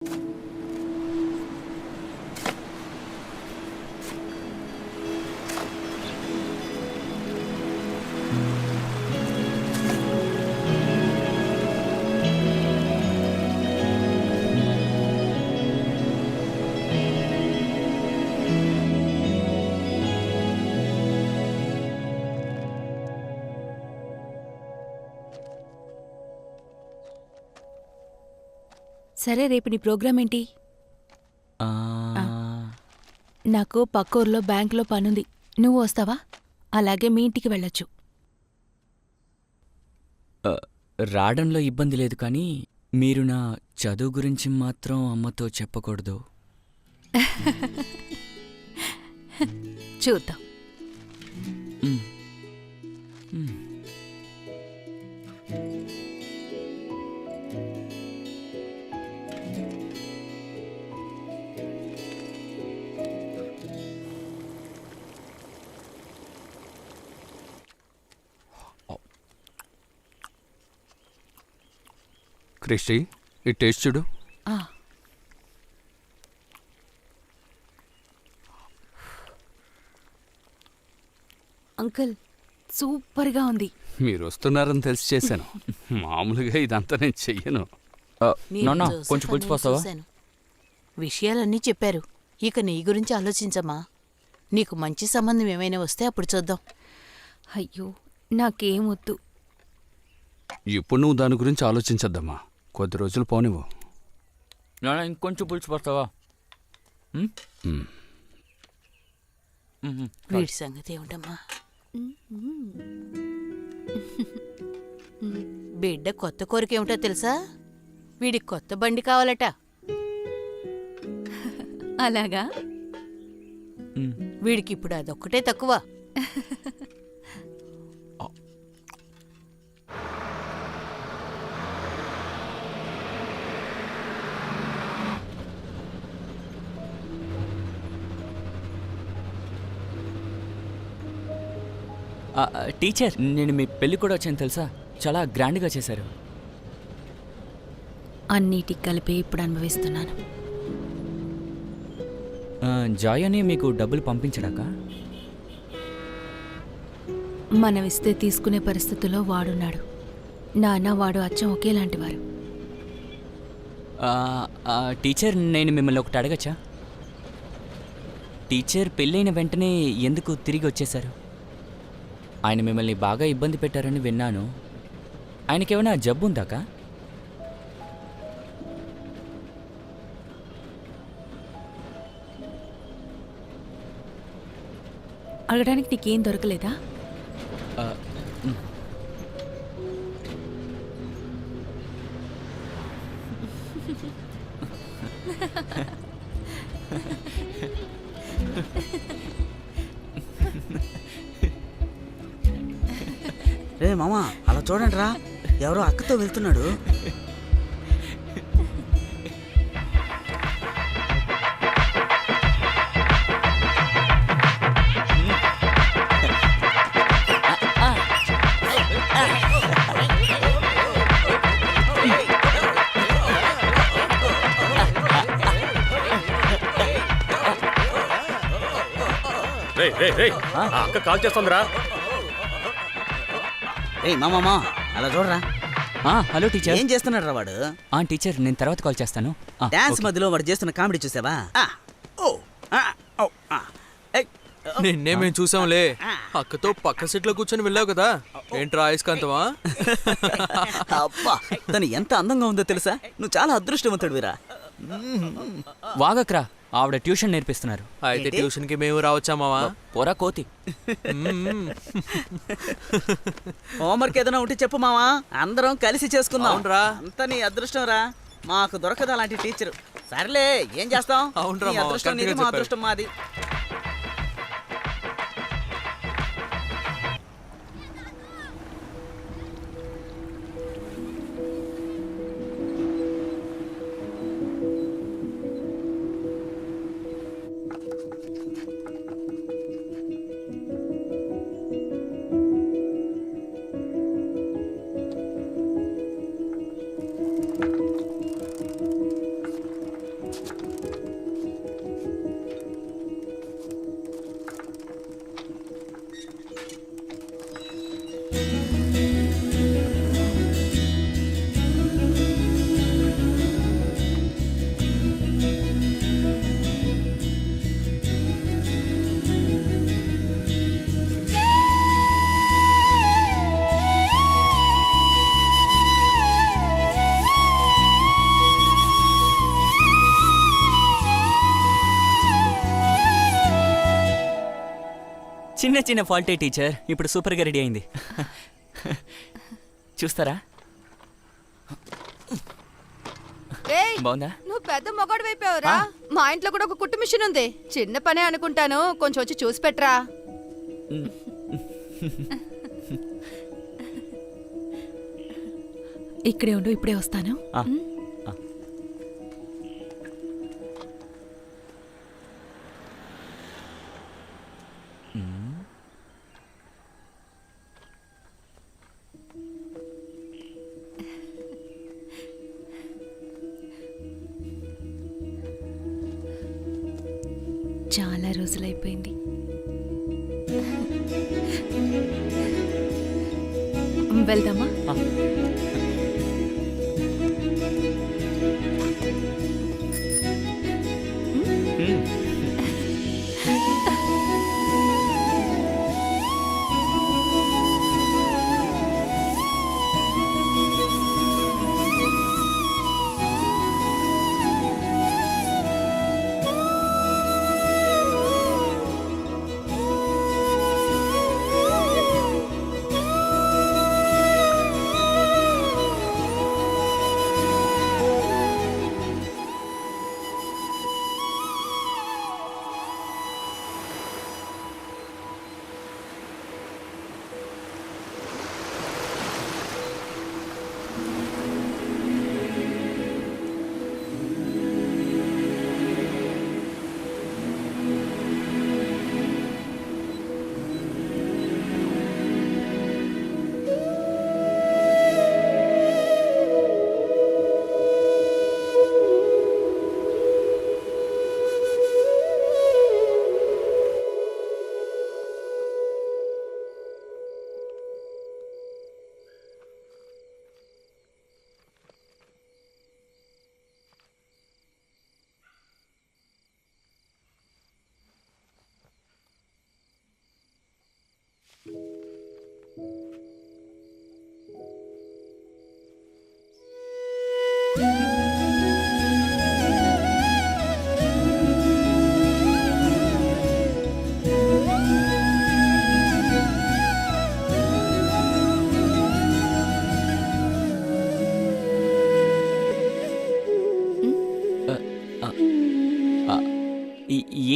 సరే, రేపు నీ ప్రోగ్రాం ఏంటి? నాకు పక్కూర్లో బ్యాంకులో పనుంది, నువ్వు వస్తావా? అలాగే మీ ఇంటికి వెళ్ళొచ్చు. రావడంలో ఇబ్బంది లేదు, కానీ మీరు నా చదువు గురించి మాత్రం అమ్మతో చెప్పకూడదు. చూద్దాం. క్రిస్టి, ఈ టేస్ట్ చూడు. అంకుల్, సూపర్గా ఉంది. మీరు వస్తున్నారని తెలిసి చేశాను. మామూలుగా ఇదంతా నేను చెయ్యను. కొంచెం పులిచిపోతావా? విషయాలన్నీ చెప్పారు. ఇక నీ గురించి ఆలోచించమ్మా. నీకు మంచి సంబంధం ఏమైనా వస్తే అప్పుడు చూద్దాం. అయ్యో, నాకేమొద్దు. ఇప్పుడు నువ్వు దాని గురించి ఆలోచించద్దమ్మా. కొద్ది రోజులు పోనివ్వు. ఇంకొంచెం పులిచిపోతావా? వీడి సంగతి ఏమిటమ్మా? బిడ్డ కొత్త కోరిక ఏమిటో తెలుసా? వీడికి కొత్త బండి కావాలట. అలాగా? వీడికి ఇప్పుడు అదొక్కటే తక్కువ. టీచర్, నేను మీ పెళ్ళి కూడా వచ్చాను తెలుసా? చాలా గ్రాండ్గా చేశారు. అన్నిటికి కలిపి ఇప్పుడు అనుభవిస్తున్నాను. జాయ్ అని మీకు డబ్బులు పంపించడాక? మనమిస్తే తీసుకునే పరిస్థితుల్లో వాడున్నాడు. నాన్న వాడు అచ్చం ఒకేలాంటివారు. టీచర్, నేను మిమ్మల్ని ఒకటి అడగచ్చా? టీచర్, పెళ్ళైన వెంటనే ఎందుకు తిరిగి వచ్చేశారు? ఆయన మిమ్మల్ని బాగా ఇబ్బంది పెట్టారని విన్నాను. ఆయనకేమైనా జబ్బు ఉందాకా? అడగడానికి నీకేం దొరకలేదా? రే మామా, అలా చూడండి రా, ఎవరో అక్కతో వెళ్తున్నాడు. అక్క కాల్ చేస్తుందిరా. రే మామా, అలా చూడరా. Hello teacher. ఏం చేస్తున్నాడు రా వాడు? టీచర్, నేను తర్వాత కాల్ చేస్తాను. డాన్స్ మధ్యలో వాడు చేస్తున్న కామెడీ చూసావా? నిన్నేమేం చూసాంలే. అక్కతో పక్క సీట్లో కూర్చొని వెళ్ళావు కదా, ఏంట్రా ఆయస్కాంతమా? అబ్బా, తను ఎంత అందంగా ఉందో తెలుసా? నువ్వు చాలా అదృష్టవంతుడు వీరా. వాగక్రా, ఆవిడ ట్యూషన్ నేర్పిస్తున్నారు. అయితే ట్యూషన్ కి మేము రావచ్చా మావా? పోరా కోతి. హోంవర్క్ ఏదైనా ఉంటే చెప్పు మావా, అందరం కలిసి చేసుకుందాం. అవునరా, అంత నీ అదృష్టం రా, మాకు దొరకదు అలాంటి టీచరు. సర్లే, ఏం చేస్తాం? అవునరా, నీ అదృష్టం నీది, మా అదృష్టం మాది. చిన్న చిన్న ఫాల్టే టీచర్, ఇప్పుడు సూపర్గా రెడీ అయింది. చూస్తారా? ఏయ్, బాగుందా? నువ్వు పెద్ద మొగాడు వైపోయావురా. మా ఇంట్లో కూడా ఒక కుట్టు మిషన్ ఉంది. చిన్న పనే అనుకుంటాను, కొంచెం వచ్చి చూసి పెట్టరా. ఇక్కడే ఉండు, ఇప్పుడే వస్తాను. ఆ, ఉమ్. ఆ. చాలా రోజులైపోయింది. వెళ్దామా? ఆ. మ్మ్.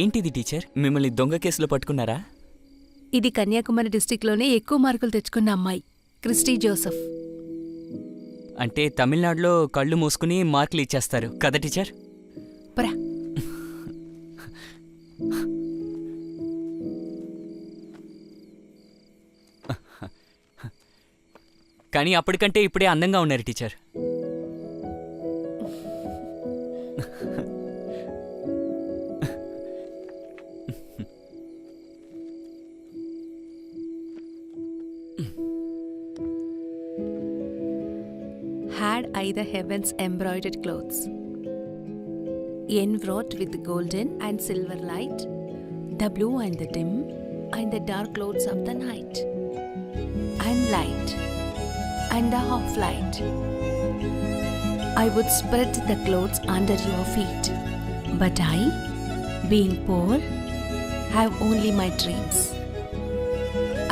ఏంటిది టీచర్, మిమ్మల్ని దొంగ కేసులో పట్టుకున్నారా? ఇది కన్యాకుమారి డిస్టిక్లోనే ఎక్కువ మార్కులు తెచ్చుకున్న అమ్మాయి, క్రిస్టీ జోసెఫ్. అంటే తమిళనాడులో కళ్ళు మూసుకుని మార్కులు ఇచ్చేస్తారు కదా టీచర్? పరా. కానీ అప్పటికంటే ఇప్పుడే అందంగా ఉన్నారు teacher. Had I the heavens embroidered clothes, enwrought with golden and silver light, the blue and the dim and the dark clouds of the night, and light and the half light, I would spread the clothes under your feet. But I, being poor, have only my dreams.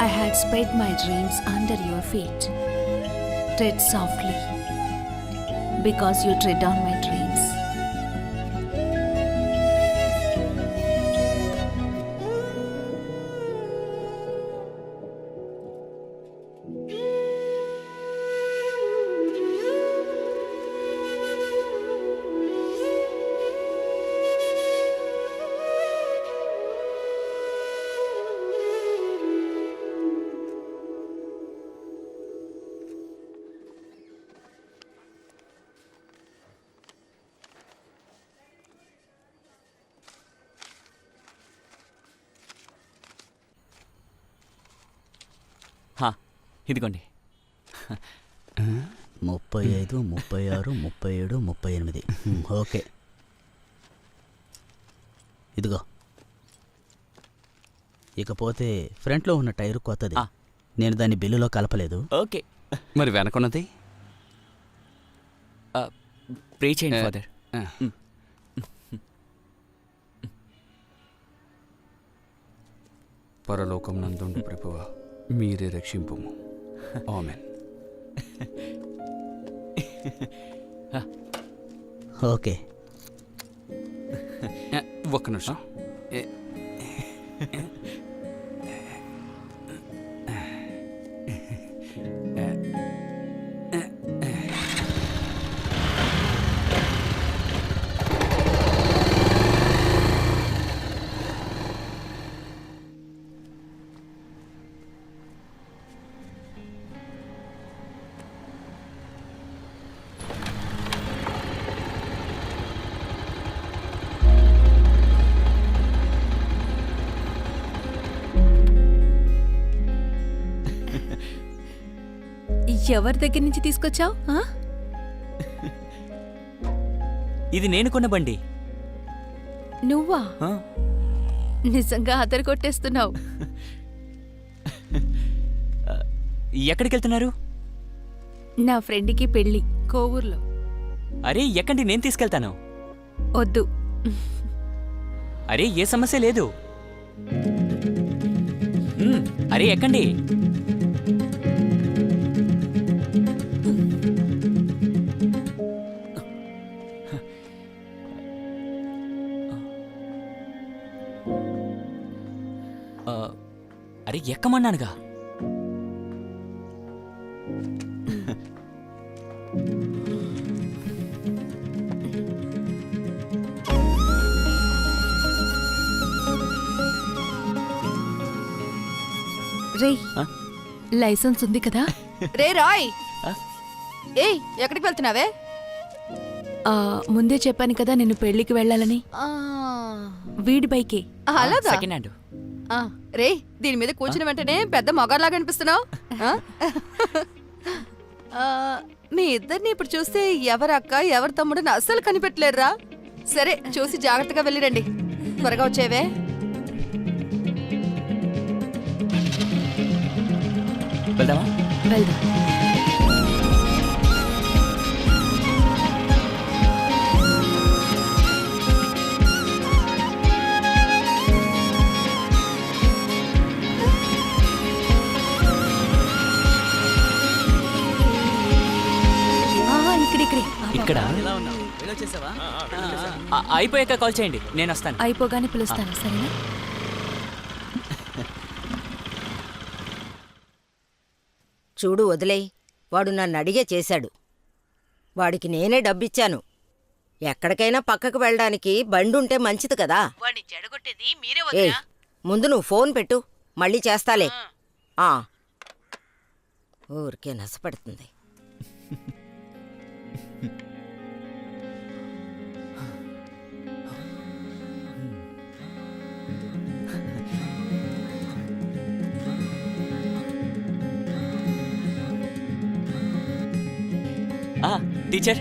I had spread my dreams under your feet. Tread softly, because you tread on my dreams. ఇదిగోండి. 35, 36, 37, 38. Okay, ఇదిగో. ఇకపోతే ఫ్రంట్లో ఉన్న tyre కొత్తది. నేను దాన్ని బిల్లులో కలపలేదు. Okay. మరి వెనకున్నది ప్రే చేయండి ఫాదర్. పరలోకం నందుండు ప్రభువ, మీరే రక్షింపుము. ఆమేన్. ఓకే. ఒక్క నిమిషం. ఎవరి దగ్గర నుంచి తీసుకొచ్చావు? ఇది నేను కొన్న బండి. నువ్వా? ఆ, నిజంగా అదరు కొట్టేస్తున్నావు. ఎక్కడికి వెళ్తున్నారు? నా ఫ్రెండ్కి పెళ్ళి కోవూర్లో. అరే ఎక్కండి, నేను తీసుకెళ్తాను. వద్దు. అరే ఏ సమస్య లేదు. అరే ఎక్కండి. అరే ఎక్కమన్నానుగా. రేయ్, ఆ? లైసెన్స్ ఉంది కదా? రే రాయ్, ఆ? ఏయ్ ఎక్కడికి వెళ్తున్నావే? ముందే చెప్పాను కదా నిన్ను పెళ్ళికి వెళ్ళాలని. ఆ, వీడి బైకే. అలాగా? Second hand. ఆ, రే దీని మీద కూర్చుని వెంటనే పెద్ద మగాళ్ళలాగా అనిపిస్తున్నావు. మీ ఇద్దరిని ఇప్పుడు చూస్తే ఎవరు అక్క ఎవరు తమ్ముడు అస్సలు కనిపెట్టలేరురా. సరే చూసి జాగ్రత్తగా వెళ్ళిరండి. త్వరగా వచ్చేవే. వెళ్దామా? వెళ్దాం. ఇక్కడిక్కడే. ఇక్కడ ఎలా ఉన్నావు? వెళ్ళొచ్చేసావా? అయిపోయాక కాల్ చేయండి, నేను వస్తాను. అయిపోగానే పిలుస్తాను, సరేనా? చూడు వదిలేయ్, వాడు నన్ను అడిగే చేశాడు. వాడికి నేనే డబ్బిచ్చాను. ఎక్కడికైనా పక్కకు వెళ్ళడానికి బండుంటే మంచిది కదా. వాడిని చెడగొట్టేది మీరే ఏయ్, ముందు నువ్వు ఫోన్ పెట్టు, మళ్ళీ చేస్తాలే. ఊరికే నసపడుతుంది. టీచర్,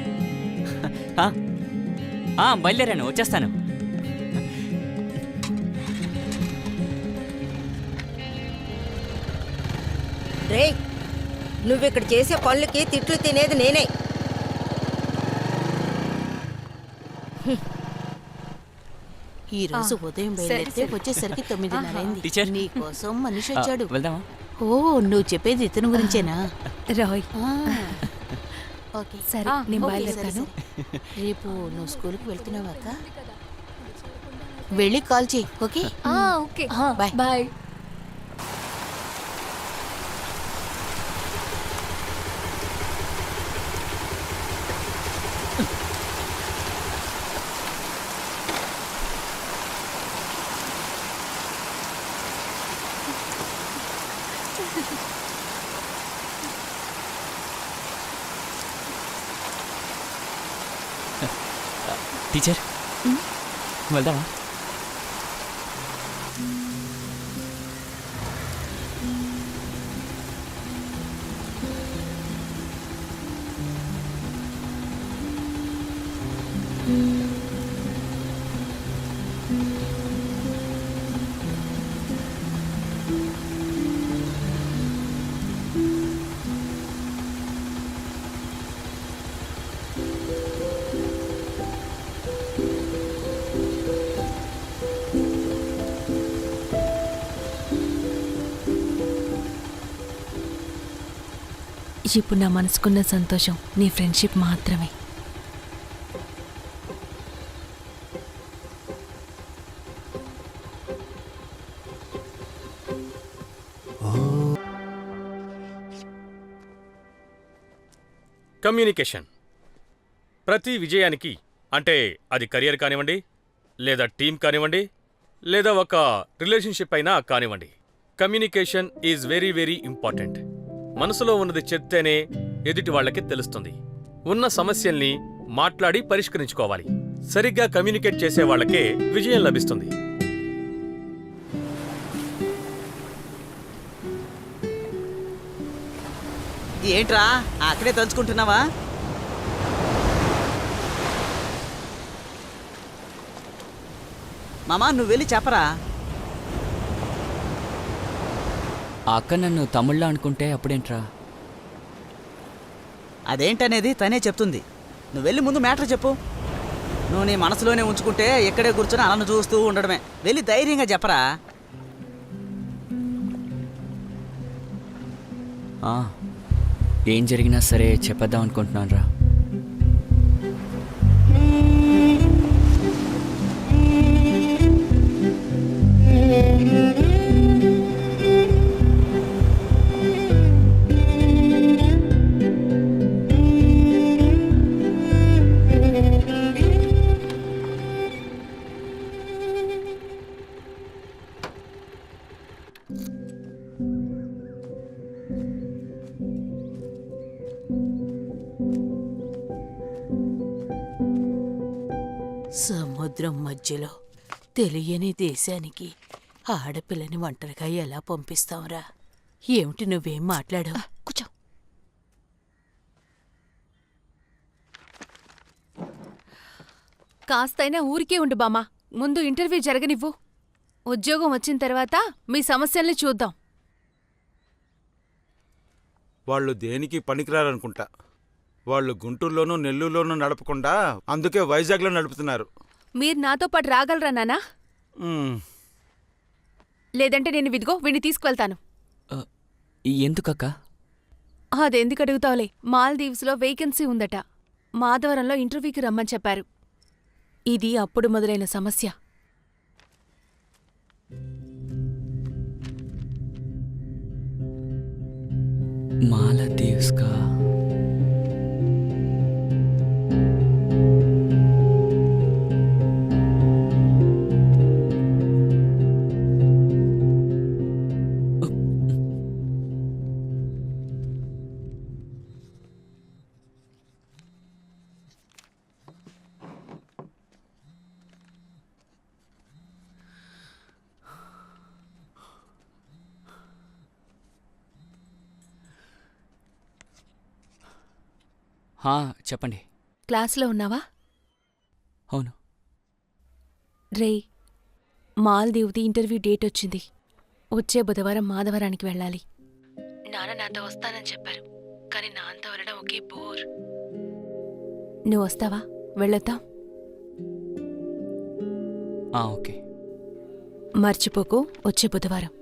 బయలుదేరాను, వచ్చేస్తాను. రే, నువ్విక్కడ చేసే పనులకి తిట్లు తినేది నేనే. ఈ రోజు ఉదయం బయలుదేరితే వచ్చేసరికి 9:30 అయింది. టీచర్. నీ కోసం మనిషి వచ్చాడు. వెళ్దామా? ఓ, నువ్వు చెప్పేది ఇతను గురించేనా? రాయ్, ఓకే సరే నేను బయలుదేరుతాను. రేపు నువ్వు స్కూల్కి వెళ్తున్నావా అక్క? వెళ్ళి కాల్ చేయి. Okay okay, bye. Bye. Teacher, వెళ్దామా? ఇప్పుడు నా మనసుకున్న సంతోషం నీ ఫ్రెండ్షిప్ మాత్రమే. కమ్యూనికేషన్ ప్రతి విజయానికి, అంటే అది కెరియర్ కానివ్వండి, లేదా టీం కానివ్వండి, లేదా ఒక రిలేషన్షిప్ అయినా కానివ్వండి, communication is very very important. మనసులో ఉన్నది చెప్తేనే ఎదుటి వాళ్ళకి తెలుస్తుంది. ఉన్న సమస్యల్ని మాట్లాడి పరిష్కరించుకోవాలి. సరిగ్గా కమ్యూనికేట్ చేసే వాళ్ళకే విజయం లభిస్తుంది. ఏంట్రా అక్కడే తలుచుకుంటున్నావా? మామా నువ్వు వెళ్ళి చెప్పరా. ఆ అక్క నన్ను తమ్ముళ్ళ అనుకుంటే అప్పుడేంట్రా? అదేంటనేది తనే చెప్తుంది. నువ్వు వెళ్ళి ముందు మ్యాటర్ చెప్పు. నువ్వు నీ మనసులోనే ఉంచుకుంటే ఇక్కడే కూర్చొని అలను చూస్తూ ఉండడమే. వెళ్ళి ధైర్యంగా చెప్పరా. ఏం జరిగినా సరే చెప్పేద్దాం అనుకుంటున్నాను రా. సముద్రం మధ్యలో తెలియని దేశానికి ఆడపిల్లని ఒంటరిగా ఎలా పంపిస్తాంరా? ఏమిటి నువ్వేం మాట్లాడావు? కూర్చో. కాస్తైనా ఊరికే ఉండు బామ్మా. ముందు ఇంటర్వ్యూ జరగనివ్వు. ఉద్యోగం వచ్చిన తర్వాత మీ సమస్యల్ని చూద్దాం. వాళ్ళు దేనికి పనికిరారనుకుంటా. వాళ్ళు గుంటూరులోనూ నెల్లూరులోనూ నడపకుండా అందుకే వైజాగ్లో నడుపుతున్నారు. మీరు నాతో పాటు రాగలరా నాన్నా? లేదంటే నేను విదిగో వీడిని తీసుకువెళ్తాను. ఎందుకక్క? అదెందుకు అడుగుతావులే. మాల్దీవ్స్లో వేకెన్సీ ఉందట. మాధవరంలో ఇంటర్వ్యూకి రమ్మని చెప్పారు. ఇది అప్పుడు మొదలైన సమస్య. మాలదీవ్స్కా? చెప్పండి. క్లాస్లో ఉన్నావా? అవును. రే, మాల్దీవ్ది ఇంటర్వ్యూ డేట్ వచ్చింది. వచ్చే బుధవారం మాధవరానికి వెళ్ళాలి. నాన్న నాతో వస్తానని చెప్పారు, కానీ నాన్నతో వెళ్ళడం ఒకే బోర్. నువ్వు వస్తావా? వెళ్ళొద్దాం. ఓకే. మర్చిపోకు, వచ్చే బుధవారం.